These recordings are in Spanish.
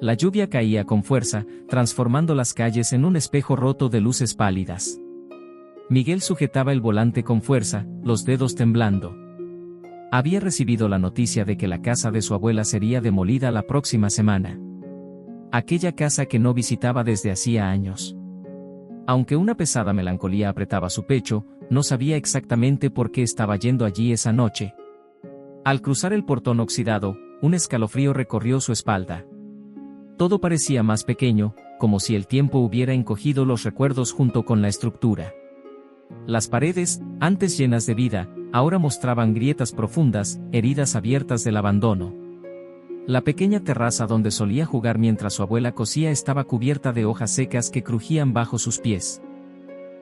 La lluvia caía con fuerza, transformando las calles en un espejo roto de luces pálidas. Miguel sujetaba el volante con fuerza, los dedos temblando. Había recibido la noticia de que la casa de su abuela sería demolida la próxima semana. Aquella casa que no visitaba desde hacía años. Aunque una pesada melancolía apretaba su pecho, no sabía exactamente por qué estaba yendo allí esa noche. Al cruzar el portón oxidado, un escalofrío recorrió su espalda. Todo parecía más pequeño, como si el tiempo hubiera encogido los recuerdos junto con la estructura. Las paredes, antes llenas de vida, ahora mostraban grietas profundas, heridas abiertas del abandono. La pequeña terraza donde solía jugar mientras su abuela cosía estaba cubierta de hojas secas que crujían bajo sus pies.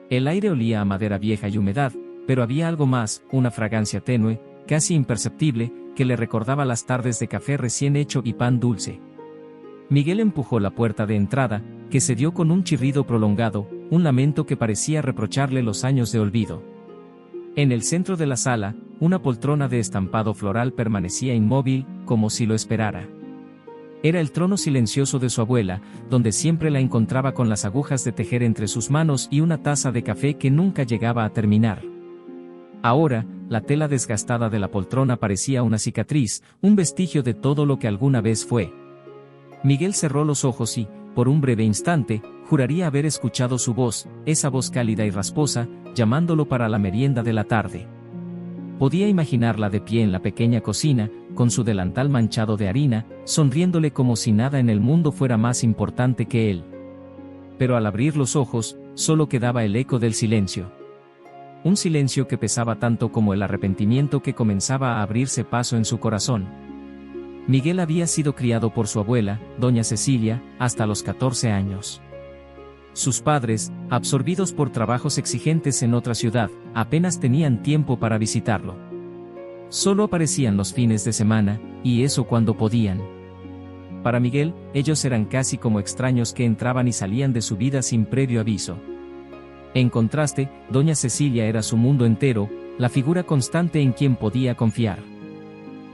El aire olía a madera vieja y humedad, pero había algo más, una fragancia tenue, casi imperceptible, que le recordaba las tardes de café recién hecho y pan dulce. Miguel empujó la puerta de entrada, que se dio con un chirrido prolongado, un lamento que parecía reprocharle los años de olvido. En el centro de la sala, una poltrona de estampado floral permanecía inmóvil, como si lo esperara. Era el trono silencioso de su abuela, donde siempre la encontraba con las agujas de tejer entre sus manos y una taza de café que nunca llegaba a terminar. Ahora, la tela desgastada de la poltrona parecía una cicatriz, un vestigio de todo lo que alguna vez fue. Miguel cerró los ojos y, por un breve instante, juraría haber escuchado su voz, esa voz cálida y rasposa, llamándolo para la merienda de la tarde. Podía imaginarla de pie en la pequeña cocina, con su delantal manchado de harina, sonriéndole como si nada en el mundo fuera más importante que él. Pero al abrir los ojos, solo quedaba el eco del silencio. Un silencio que pesaba tanto como el arrepentimiento que comenzaba a abrirse paso en su corazón. Miguel había sido criado por su abuela, doña Cecilia, hasta los 14 años. Sus padres, absorbidos por trabajos exigentes en otra ciudad, apenas tenían tiempo para visitarlo. Solo aparecían los fines de semana, y eso cuando podían. Para Miguel, ellos eran casi como extraños que entraban y salían de su vida sin previo aviso. En contraste, doña Cecilia era su mundo entero, la figura constante en quien podía confiar.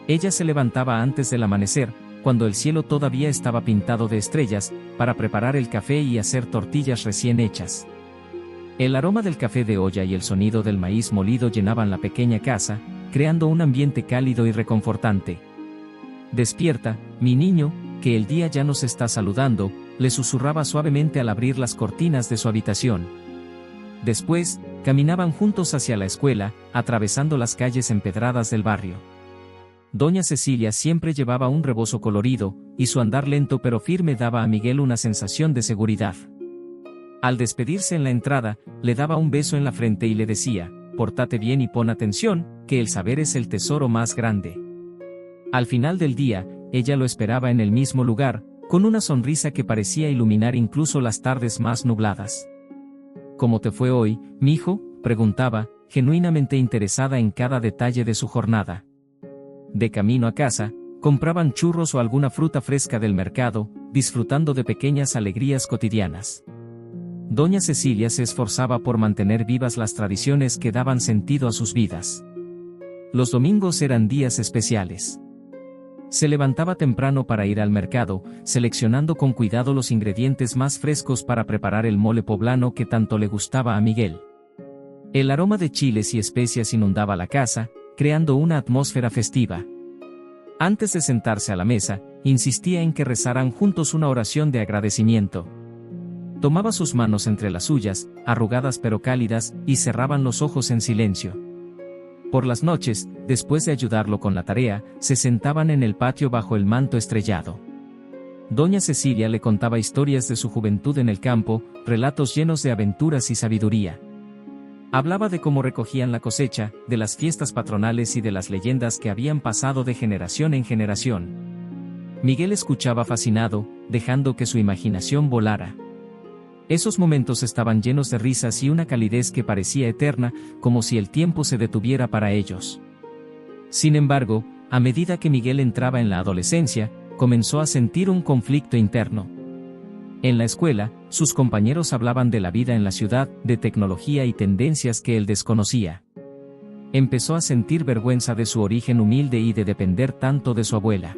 Ella se levantaba antes del amanecer, cuando el cielo todavía estaba pintado de estrellas, para preparar el café y hacer tortillas recién hechas. El aroma del café de olla y el sonido del maíz molido llenaban la pequeña casa, creando un ambiente cálido y reconfortante. «Despierta, mi niño, que el día ya nos está saludando», le susurraba suavemente al abrir las cortinas de su habitación. Después, caminaban juntos hacia la escuela, atravesando las calles empedradas del barrio. Doña Cecilia siempre llevaba un rebozo colorido, y su andar lento pero firme daba a Miguel una sensación de seguridad. Al despedirse en la entrada, le daba un beso en la frente y le decía: «Pórtate bien y pon atención, que el saber es el tesoro más grande». Al final del día, ella lo esperaba en el mismo lugar, con una sonrisa que parecía iluminar incluso las tardes más nubladas. «¿Cómo te fue hoy, mijo?», preguntaba, genuinamente interesada en cada detalle de su jornada. De camino a casa, compraban churros o alguna fruta fresca del mercado, disfrutando de pequeñas alegrías cotidianas. Doña Cecilia se esforzaba por mantener vivas las tradiciones que daban sentido a sus vidas. Los domingos eran días especiales. Se levantaba temprano para ir al mercado, seleccionando con cuidado los ingredientes más frescos para preparar el mole poblano que tanto le gustaba a Miguel. El aroma de chiles y especias inundaba la casa, creando una atmósfera festiva. Antes de sentarse a la mesa, insistía en que rezaran juntos una oración de agradecimiento. Tomaba sus manos entre las suyas, arrugadas pero cálidas, y cerraban los ojos en silencio. Por las noches, después de ayudarlo con la tarea, se sentaban en el patio bajo el manto estrellado. Doña Cecilia le contaba historias de su juventud en el campo, relatos llenos de aventuras y sabiduría. Hablaba de cómo recogían la cosecha, de las fiestas patronales y de las leyendas que habían pasado de generación en generación. Miguel escuchaba fascinado, dejando que su imaginación volara. Esos momentos estaban llenos de risas y una calidez que parecía eterna, como si el tiempo se detuviera para ellos. Sin embargo, a medida que Miguel entraba en la adolescencia, comenzó a sentir un conflicto interno. En la escuela, sus compañeros hablaban de la vida en la ciudad, de tecnología y tendencias que él desconocía. Empezó a sentir vergüenza de su origen humilde y de depender tanto de su abuela.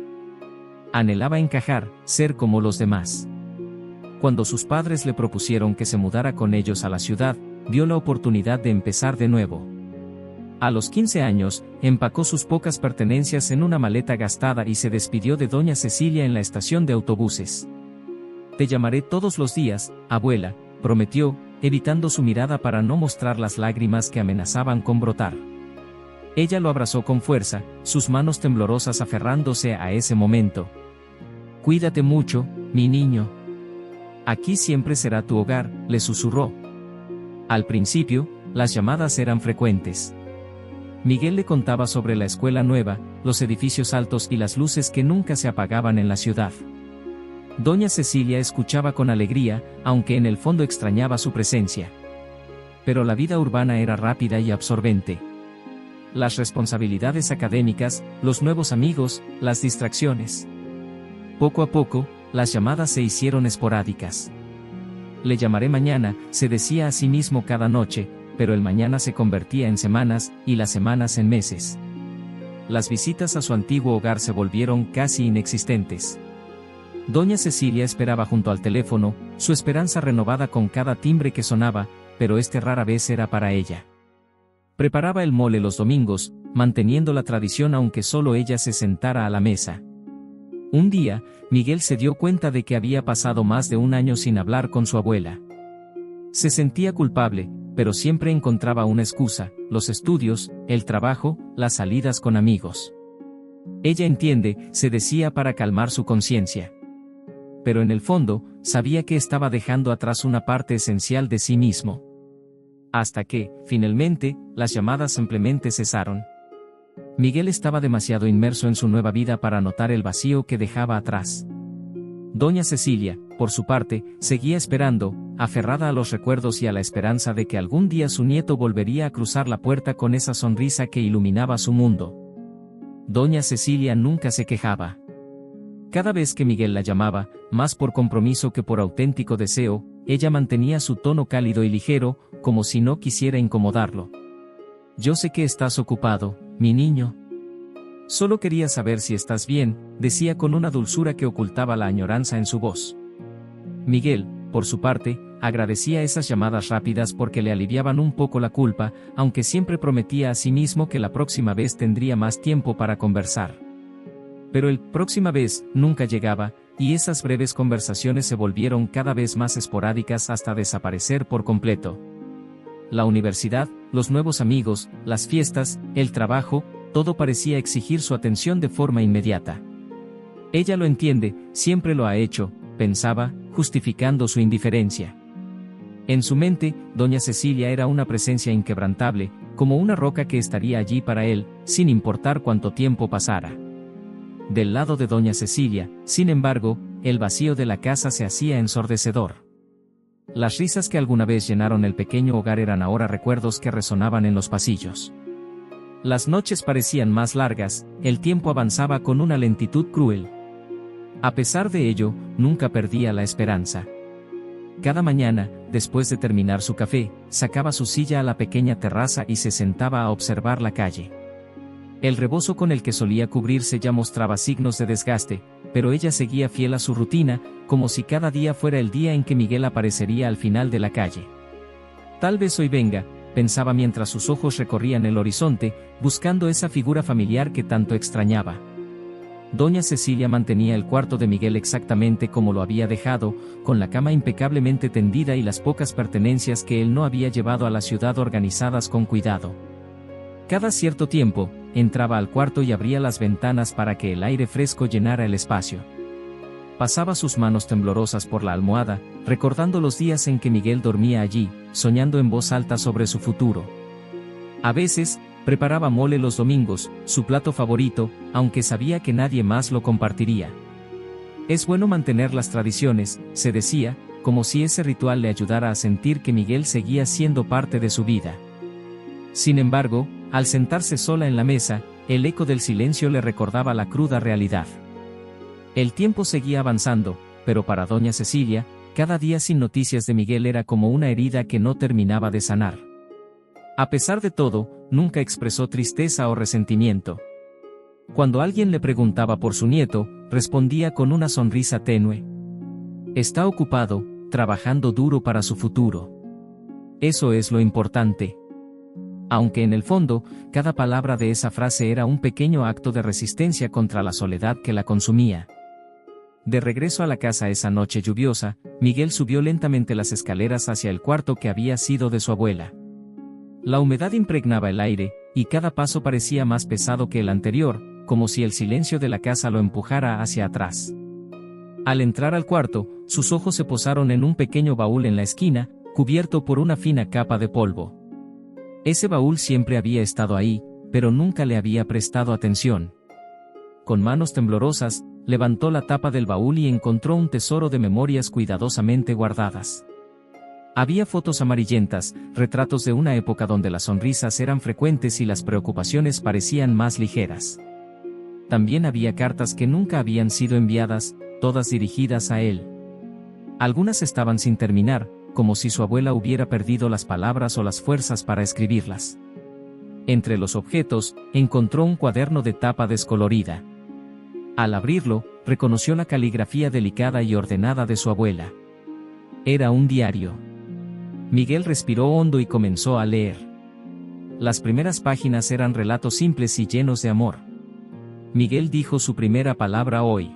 Anhelaba encajar, ser como los demás. Cuando sus padres le propusieron que se mudara con ellos a la ciudad, vio la oportunidad de empezar de nuevo. A los 15 años, empacó sus pocas pertenencias en una maleta gastada y se despidió de doña Cecilia en la estación de autobuses. «Te llamaré todos los días, abuela», prometió, evitando su mirada para no mostrar las lágrimas que amenazaban con brotar. Ella lo abrazó con fuerza, sus manos temblorosas aferrándose a ese momento. «Cuídate mucho, mi niño. Aquí siempre será tu hogar», le susurró. Al principio, las llamadas eran frecuentes. Miguel le contaba sobre la escuela nueva, los edificios altos y las luces que nunca se apagaban en la ciudad. Doña Cecilia escuchaba con alegría, aunque en el fondo extrañaba su presencia. Pero la vida urbana era rápida y absorbente. Las responsabilidades académicas, los nuevos amigos, las distracciones. Poco a poco, las llamadas se hicieron esporádicas. «Le llamaré mañana», se decía a sí mismo cada noche, pero el mañana se convertía en semanas, y las semanas en meses. Las visitas a su antiguo hogar se volvieron casi inexistentes. Doña Cecilia esperaba junto al teléfono, su esperanza renovada con cada timbre que sonaba, pero este rara vez era para ella. Preparaba el mole los domingos, manteniendo la tradición aunque solo ella se sentara a la mesa. Un día, Miguel se dio cuenta de que había pasado más de un año sin hablar con su abuela. Se sentía culpable, pero siempre encontraba una excusa: los estudios, el trabajo, las salidas con amigos. «Ella entiende», se decía para calmar su conciencia. Pero en el fondo, sabía que estaba dejando atrás una parte esencial de sí mismo. Hasta que, finalmente, las llamadas simplemente cesaron. Miguel estaba demasiado inmerso en su nueva vida para notar el vacío que dejaba atrás. Doña Cecilia, por su parte, seguía esperando, aferrada a los recuerdos y a la esperanza de que algún día su nieto volvería a cruzar la puerta con esa sonrisa que iluminaba su mundo. Doña Cecilia nunca se quejaba. Cada vez que Miguel la llamaba, más por compromiso que por auténtico deseo, ella mantenía su tono cálido y ligero, como si no quisiera incomodarlo. «Yo sé que estás ocupado, mi niño. Solo quería saber si estás bien», decía con una dulzura que ocultaba la añoranza en su voz. Miguel, por su parte, agradecía esas llamadas rápidas porque le aliviaban un poco la culpa, aunque siempre prometía a sí mismo que la próxima vez tendría más tiempo para conversar. Pero el «próxima vez» nunca llegaba, y esas breves conversaciones se volvieron cada vez más esporádicas hasta desaparecer por completo. La universidad, los nuevos amigos, las fiestas, el trabajo, todo parecía exigir su atención de forma inmediata. «Ella lo entiende, siempre lo ha hecho», pensaba, justificando su indiferencia. En su mente, doña Cecilia era una presencia inquebrantable, como una roca que estaría allí para él, sin importar cuánto tiempo pasara. Del lado de doña Cecilia, sin embargo, el vacío de la casa se hacía ensordecedor. Las risas que alguna vez llenaron el pequeño hogar eran ahora recuerdos que resonaban en los pasillos. Las noches parecían más largas, el tiempo avanzaba con una lentitud cruel. A pesar de ello, nunca perdía la esperanza. Cada mañana, después de terminar su café, sacaba su silla a la pequeña terraza y se sentaba a observar la calle. El rebozo con el que solía cubrirse ya mostraba signos de desgaste, pero ella seguía fiel a su rutina, como si cada día fuera el día en que Miguel aparecería al final de la calle. «Tal vez hoy venga», pensaba mientras sus ojos recorrían el horizonte, buscando esa figura familiar que tanto extrañaba. Doña Cecilia mantenía el cuarto de Miguel exactamente como lo había dejado, con la cama impecablemente tendida y las pocas pertenencias que él no había llevado a la ciudad organizadas con cuidado. Cada cierto tiempo, entraba al cuarto y abría las ventanas para que el aire fresco llenara el espacio. Pasaba sus manos temblorosas por la almohada, recordando los días en que Miguel dormía allí, soñando en voz alta sobre su futuro. A veces, preparaba mole los domingos, su plato favorito, aunque sabía que nadie más lo compartiría. «Es bueno mantener las tradiciones», se decía, como si ese ritual le ayudara a sentir que Miguel seguía siendo parte de su vida. Sin embargo, al sentarse sola en la mesa, el eco del silencio le recordaba la cruda realidad. El tiempo seguía avanzando, pero para doña Cecilia, cada día sin noticias de Miguel era como una herida que no terminaba de sanar. A pesar de todo, nunca expresó tristeza o resentimiento. Cuando alguien le preguntaba por su nieto, respondía con una sonrisa tenue. Está ocupado, trabajando duro para su futuro. Eso es lo importante. Aunque en el fondo, cada palabra de esa frase era un pequeño acto de resistencia contra la soledad que la consumía. De regreso a la casa esa noche lluviosa, Miguel subió lentamente las escaleras hacia el cuarto que había sido de su abuela. La humedad impregnaba el aire, y cada paso parecía más pesado que el anterior, como si el silencio de la casa lo empujara hacia atrás. Al entrar al cuarto, sus ojos se posaron en un pequeño baúl en la esquina, cubierto por una fina capa de polvo. Ese baúl siempre había estado ahí, pero nunca le había prestado atención. Con manos temblorosas, levantó la tapa del baúl y encontró un tesoro de memorias cuidadosamente guardadas. Había fotos amarillentas, retratos de una época donde las sonrisas eran frecuentes y las preocupaciones parecían más ligeras. También había cartas que nunca habían sido enviadas, todas dirigidas a él. Algunas estaban sin terminar, como si su abuela hubiera perdido las palabras o las fuerzas para escribirlas. Entre los objetos, encontró un cuaderno de tapa descolorida. Al abrirlo, reconoció la caligrafía delicada y ordenada de su abuela. Era un diario. Miguel respiró hondo y comenzó a leer. Las primeras páginas eran relatos simples y llenos de amor. Miguel dijo su primera palabra hoy.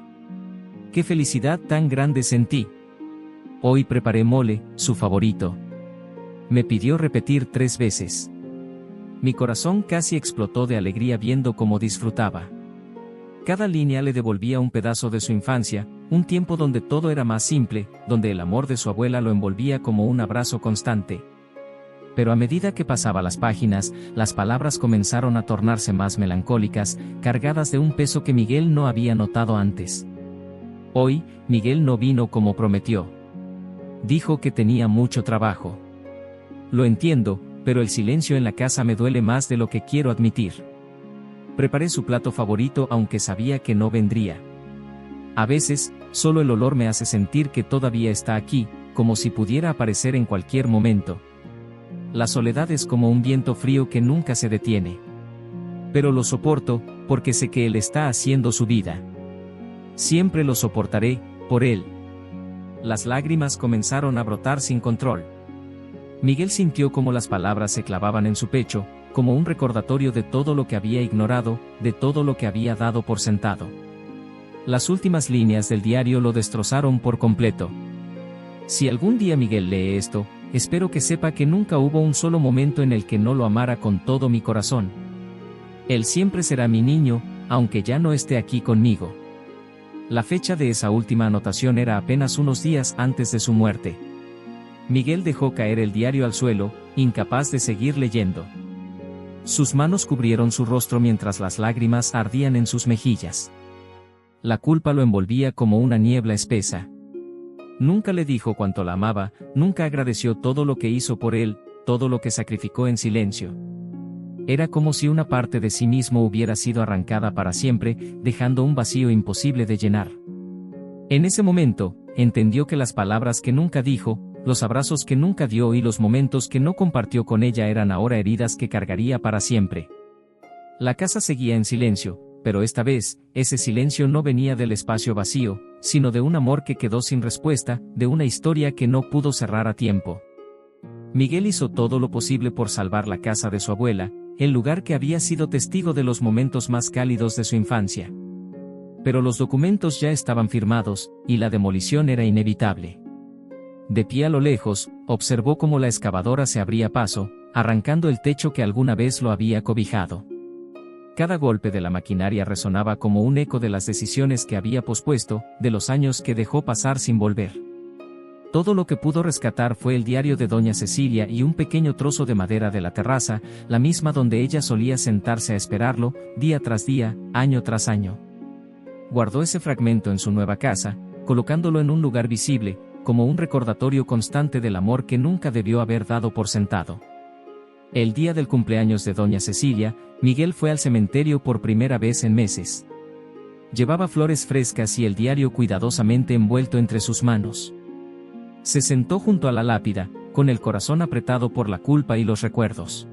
¡Qué felicidad tan grande sentí! Hoy preparé mole, su favorito. Me pidió repetir 3 veces. Mi corazón casi explotó de alegría viendo cómo disfrutaba. Cada línea le devolvía un pedazo de su infancia, un tiempo donde todo era más simple, donde el amor de su abuela lo envolvía como un abrazo constante. Pero a medida que pasaba las páginas, las palabras comenzaron a tornarse más melancólicas, cargadas de un peso que Miguel no había notado antes. Hoy, Miguel no vino como prometió. Dijo que tenía mucho trabajo. Lo entiendo, pero el silencio en la casa me duele más de lo que quiero admitir. Preparé su plato favorito aunque sabía que no vendría. A veces, solo el olor me hace sentir que todavía está aquí, como si pudiera aparecer en cualquier momento. La soledad es como un viento frío que nunca se detiene. Pero lo soporto, porque sé que él está haciendo su vida. Siempre lo soportaré, por él. Las lágrimas comenzaron a brotar sin control. Miguel sintió como las palabras se clavaban en su pecho, como un recordatorio de todo lo que había ignorado, de todo lo que había dado por sentado. Las últimas líneas del diario lo destrozaron por completo. Si algún día Miguel lee esto, espero que sepa que nunca hubo un solo momento en el que no lo amara con todo mi corazón. Él siempre será mi niño, aunque ya no esté aquí conmigo. La fecha de esa última anotación era apenas unos días antes de su muerte. Miguel dejó caer el diario al suelo, incapaz de seguir leyendo. Sus manos cubrieron su rostro mientras las lágrimas ardían en sus mejillas. La culpa lo envolvía como una niebla espesa. Nunca le dijo cuánto la amaba, nunca agradeció todo lo que hizo por él, todo lo que sacrificó en silencio. Era como si una parte de sí mismo hubiera sido arrancada para siempre, dejando un vacío imposible de llenar. En ese momento, entendió que las palabras que nunca dijo, los abrazos que nunca dio y los momentos que no compartió con ella eran ahora heridas que cargaría para siempre. La casa seguía en silencio, pero esta vez, ese silencio no venía del espacio vacío, sino de un amor que quedó sin respuesta, de una historia que no pudo cerrar a tiempo. Miguel hizo todo lo posible por salvar la casa de su abuela, el lugar que había sido testigo de los momentos más cálidos de su infancia. Pero los documentos ya estaban firmados, y la demolición era inevitable. De pie a lo lejos, observó cómo la excavadora se abría paso, arrancando el techo que alguna vez lo había cobijado. Cada golpe de la maquinaria resonaba como un eco de las decisiones que había pospuesto, de los años que dejó pasar sin volver. Todo lo que pudo rescatar fue el diario de doña Cecilia y un pequeño trozo de madera de la terraza, la misma donde ella solía sentarse a esperarlo, día tras día, año tras año. Guardó ese fragmento en su nueva casa, colocándolo en un lugar visible, como un recordatorio constante del amor que nunca debió haber dado por sentado. El día del cumpleaños de doña Cecilia, Miguel fue al cementerio por primera vez en meses. Llevaba flores frescas y el diario cuidadosamente envuelto entre sus manos. Se sentó junto a la lápida, con el corazón apretado por la culpa y los recuerdos.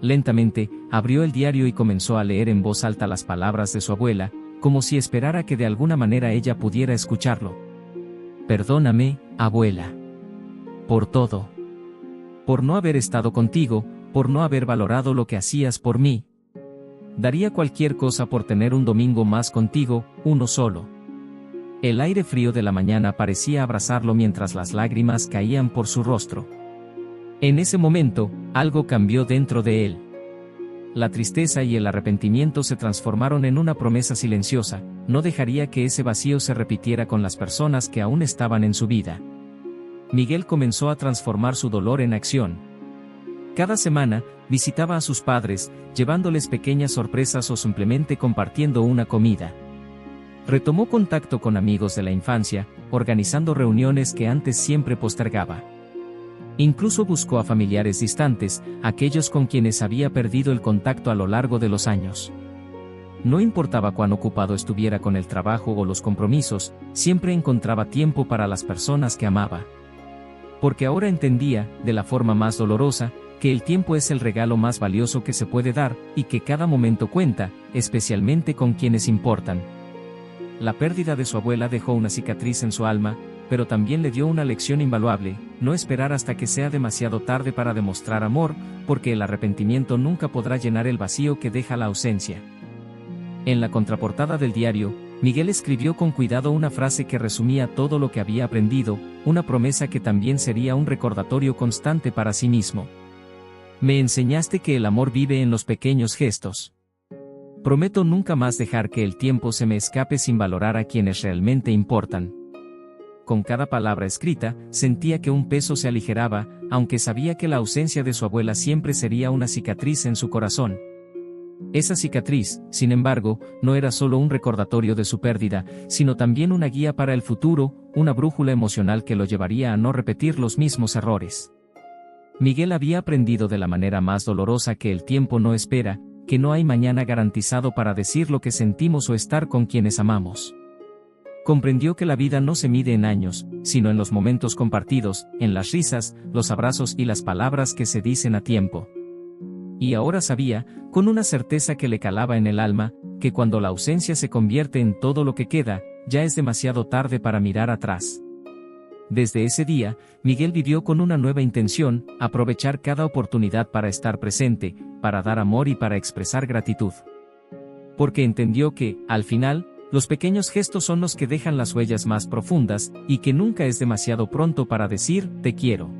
Lentamente, abrió el diario y comenzó a leer en voz alta las palabras de su abuela, como si esperara que de alguna manera ella pudiera escucharlo. Perdóname, abuela. Por todo. Por no haber estado contigo, por no haber valorado lo que hacías por mí. Daría cualquier cosa por tener un domingo más contigo, uno solo. El aire frío de la mañana parecía abrazarlo mientras las lágrimas caían por su rostro. En ese momento, algo cambió dentro de él. La tristeza y el arrepentimiento se transformaron en una promesa silenciosa: no dejaría que ese vacío se repitiera con las personas que aún estaban en su vida. Miguel comenzó a transformar su dolor en acción. Cada semana, visitaba a sus padres, llevándoles pequeñas sorpresas o simplemente compartiendo una comida. Retomó contacto con amigos de la infancia, organizando reuniones que antes siempre postergaba. Incluso buscó a familiares distantes, aquellos con quienes había perdido el contacto a lo largo de los años. No importaba cuán ocupado estuviera con el trabajo o los compromisos, siempre encontraba tiempo para las personas que amaba. Porque ahora entendía, de la forma más dolorosa, que el tiempo es el regalo más valioso que se puede dar, y que cada momento cuenta, especialmente con quienes importan. La pérdida de su abuela dejó una cicatriz en su alma, pero también le dio una lección invaluable: no esperar hasta que sea demasiado tarde para demostrar amor, porque el arrepentimiento nunca podrá llenar el vacío que deja la ausencia. En la contraportada del diario, Miguel escribió con cuidado una frase que resumía todo lo que había aprendido, una promesa que también sería un recordatorio constante para sí mismo. Me enseñaste que el amor vive en los pequeños gestos. Prometo nunca más dejar que el tiempo se me escape sin valorar a quienes realmente importan. Con cada palabra escrita, sentía que un peso se aligeraba, aunque sabía que la ausencia de su abuela siempre sería una cicatriz en su corazón. Esa cicatriz, sin embargo, no era solo un recordatorio de su pérdida, sino también una guía para el futuro, una brújula emocional que lo llevaría a no repetir los mismos errores. Miguel había aprendido de la manera más dolorosa que el tiempo no espera, que no hay mañana garantizado para decir lo que sentimos o estar con quienes amamos. Comprendió que la vida no se mide en años, sino en los momentos compartidos, en las risas, los abrazos y las palabras que se dicen a tiempo. Y ahora sabía, con una certeza que le calaba en el alma, que cuando la ausencia se convierte en todo lo que queda, ya es demasiado tarde para mirar atrás. Desde ese día, Miguel vivió con una nueva intención: aprovechar cada oportunidad para estar presente, para dar amor y para expresar gratitud. Porque entendió que, al final, los pequeños gestos son los que dejan las huellas más profundas, y que nunca es demasiado pronto para decir: te quiero.